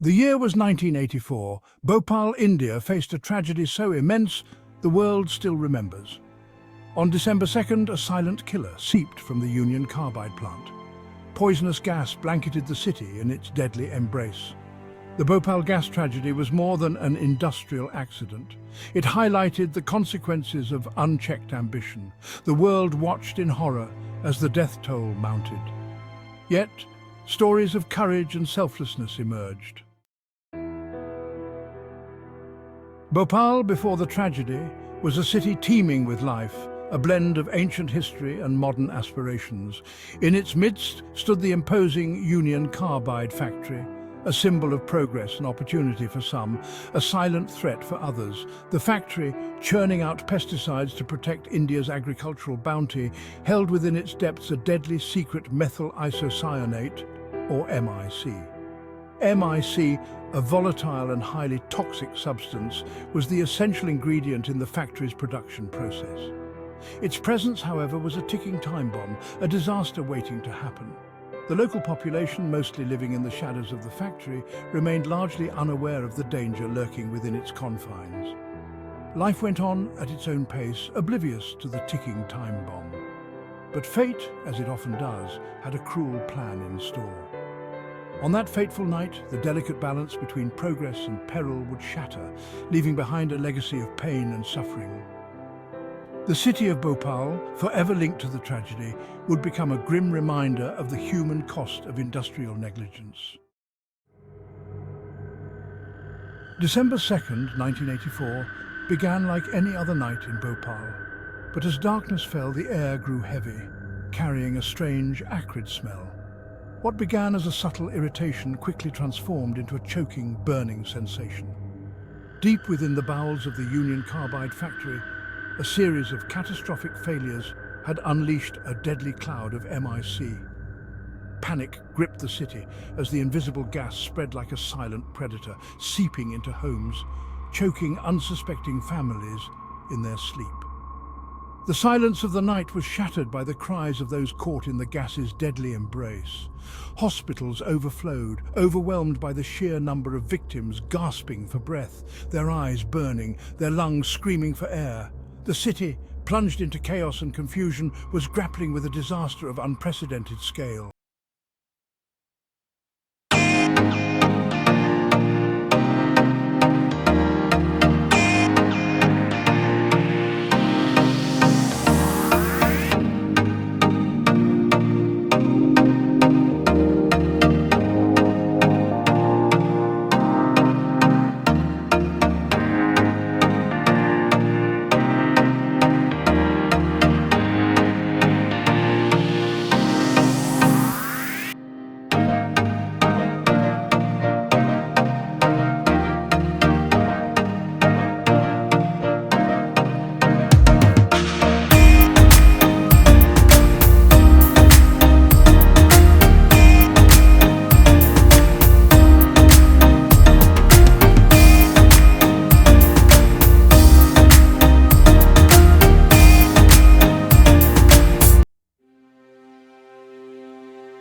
The year was 1984. Bhopal, India faced a tragedy so immense the world still remembers. On December 2nd, a silent killer seeped from the Union Carbide plant. Poisonous gas blanketed the city in its deadly embrace. The Bhopal gas tragedy was more than an industrial accident. It highlighted the consequences of unchecked ambition. The world watched in horror as the death toll mounted. Yet, stories of courage and selflessness emerged. Bhopal, before the tragedy, was a city teeming with life, a blend of ancient history and modern aspirations. In its midst stood the imposing Union Carbide factory, a symbol of progress and opportunity for some, a silent threat for others. The factory, churning out pesticides to protect India's agricultural bounty, held within its depths a deadly secret methyl isocyanate, or MIC. MIC, a volatile and highly toxic substance, was the essential ingredient in the factory's production process. Its presence, however, was a ticking time bomb, a disaster waiting to happen. The local population, mostly living in the shadows of the factory, remained largely unaware of the danger lurking within its confines. Life went on at its own pace, oblivious to the ticking time bomb. But fate, as it often does, had a cruel plan in store. On that fateful night, the delicate balance between progress and peril would shatter, leaving behind a legacy of pain and suffering. The city of Bhopal, forever linked to the tragedy, would become a grim reminder of the human cost of industrial negligence. December 2nd, 1984, began like any other night in Bhopal. But as darkness fell, the air grew heavy, carrying a strange, acrid smell. What began as a subtle irritation quickly transformed into a choking, burning sensation. Deep within the bowels of the Union Carbide factory, a series of catastrophic failures had unleashed a deadly cloud of MIC. Panic gripped the city as the invisible gas spread like a silent predator, seeping into homes, choking unsuspecting families in their sleep. The silence of the night was shattered by the cries of those caught in the gas's deadly embrace. Hospitals overflowed, overwhelmed by the sheer number of victims gasping for breath, their eyes burning, their lungs screaming for air. The city, plunged into chaos and confusion, was grappling with a disaster of unprecedented scale.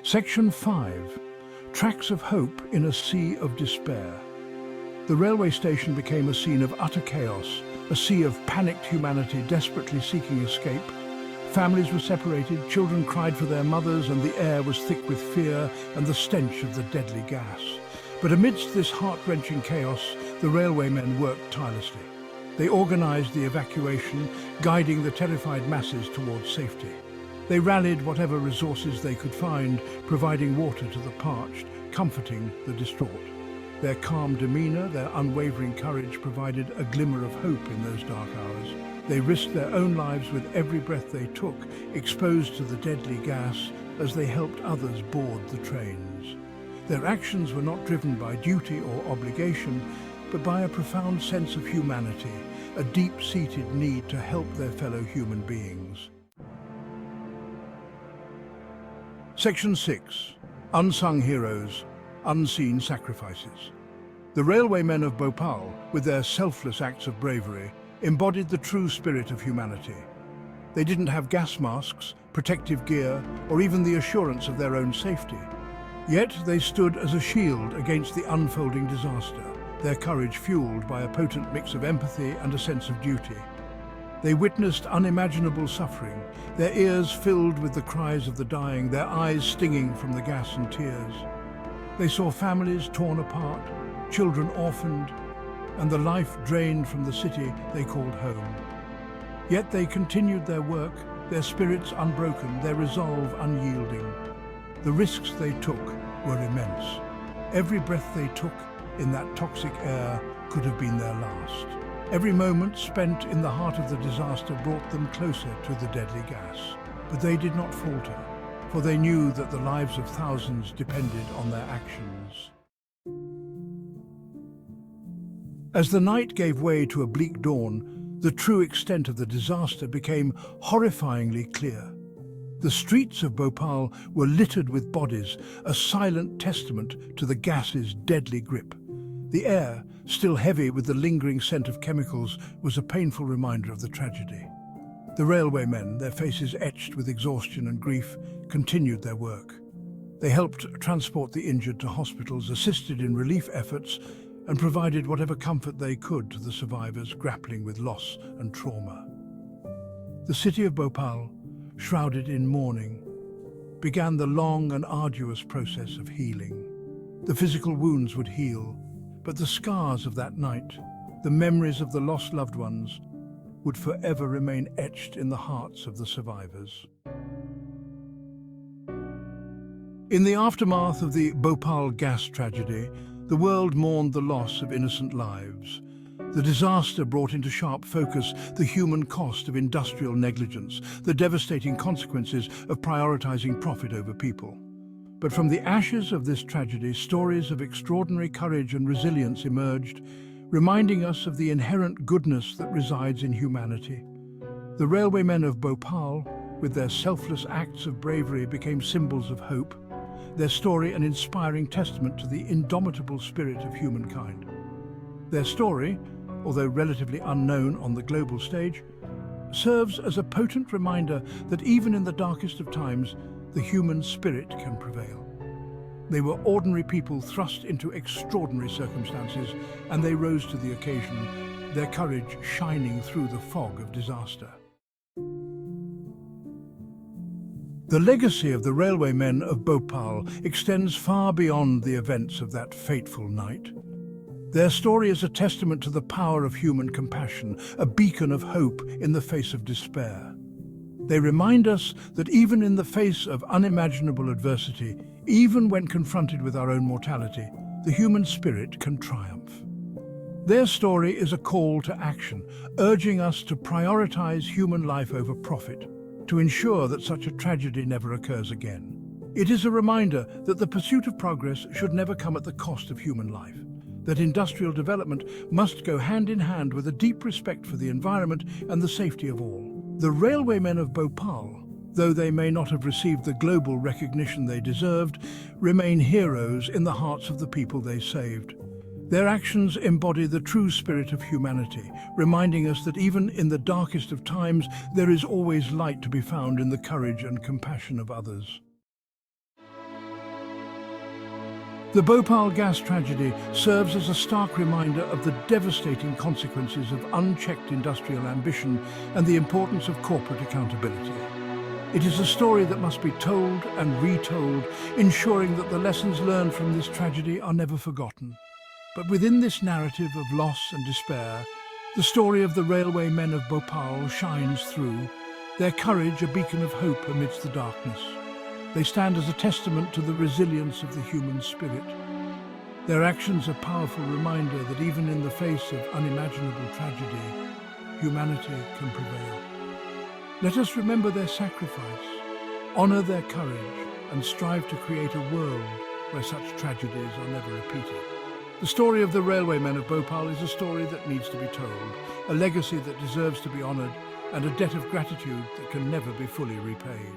Section 5. Tracks of hope in a sea of despair. The railway station became a scene of utter chaos, a sea of panicked humanity desperately seeking escape. Families were separated, children cried for their mothers, and the air was thick with fear and the stench of the deadly gas. But amidst this heart-wrenching chaos, the railwaymen worked tirelessly. They organized the evacuation, guiding the terrified masses towards safety. They rallied whatever resources they could find, providing water to the parched, comforting the distraught. Their calm demeanor, their unwavering courage provided a glimmer of hope in those dark hours. They risked their own lives with every breath they took, exposed to the deadly gas as they helped others board the trains. Their actions were not driven by duty or obligation, but by a profound sense of humanity, a deep-seated need to help their fellow human beings. Section 6. Unsung heroes, unseen sacrifices. The railwaymen of Bhopal, with their selfless acts of bravery, embodied the true spirit of humanity. They didn't have gas masks, protective gear, or even the assurance of their own safety. Yet they stood as a shield against the unfolding disaster, their courage fueled by a potent mix of empathy and a sense of duty. They witnessed unimaginable suffering, their ears filled with the cries of the dying, their eyes stinging from the gas and tears. They saw families torn apart, children orphaned, and the life drained from the city they called home. Yet they continued their work, their spirits unbroken, their resolve unyielding. The risks they took were immense. Every breath they took in that toxic air could have been their last. Every moment spent in the heart of the disaster brought them closer to the deadly gas. But they did not falter, for they knew that the lives of thousands depended on their actions. As the night gave way to a bleak dawn, the true extent of the disaster became horrifyingly clear. The streets of Bhopal were littered with bodies, a silent testament to the gas's deadly grip. The air, still heavy with the lingering scent of chemicals, was a painful reminder of the tragedy. The railwaymen, their faces etched with exhaustion and grief, continued their work. They helped transport the injured to hospitals, assisted in relief efforts, and provided whatever comfort they could to the survivors grappling with loss and trauma. The city of Bhopal, shrouded in mourning, began the long and arduous process of healing. The physical wounds would heal, but the scars of that night, the memories of the lost loved ones, would forever remain etched in the hearts of the survivors. In the aftermath of the Bhopal gas tragedy, the world mourned the loss of innocent lives. The disaster brought into sharp focus the human cost of industrial negligence, the devastating consequences of prioritizing profit over people. But from the ashes of this tragedy, stories of extraordinary courage and resilience emerged, reminding us of the inherent goodness that resides in humanity. The railwaymen of Bhopal, with their selfless acts of bravery, became symbols of hope, their story an inspiring testament to the indomitable spirit of humankind. Their story, although relatively unknown on the global stage, serves as a potent reminder that even in the darkest of times, the human spirit can prevail. They were ordinary people thrust into extraordinary circumstances, and they rose to the occasion, their courage shining through the fog of disaster. The legacy of the railwaymen of Bhopal extends far beyond the events of that fateful night. Their story is a testament to the power of human compassion, a beacon of hope in the face of despair. They remind us that even in the face of unimaginable adversity, even when confronted with our own mortality, the human spirit can triumph. Their story is a call to action, urging us to prioritize human life over profit, to ensure that such a tragedy never occurs again. It is a reminder that the pursuit of progress should never come at the cost of human life, that industrial development must go hand in hand with a deep respect for the environment and the safety of all. The railwaymen of Bhopal, though they may not have received the global recognition they deserved, remain heroes in the hearts of the people they saved. Their actions embody the true spirit of humanity, reminding us that even in the darkest of times, there is always light to be found in the courage and compassion of others. The Bhopal gas tragedy serves as a stark reminder of the devastating consequences of unchecked industrial ambition and the importance of corporate accountability. It is a story that must be told and retold, ensuring that the lessons learned from this tragedy are never forgotten. But within this narrative of loss and despair, the story of the railwaymen of Bhopal shines through, their courage a beacon of hope amidst the darkness. They stand as a testament to the resilience of the human spirit. Their actions a powerful reminder that even in the face of unimaginable tragedy, humanity can prevail. Let us remember their sacrifice, honor their courage, and strive to create a world where such tragedies are never repeated. The story of the railwaymen of Bhopal is a story that needs to be told, a legacy that deserves to be honored, and a debt of gratitude that can never be fully repaid.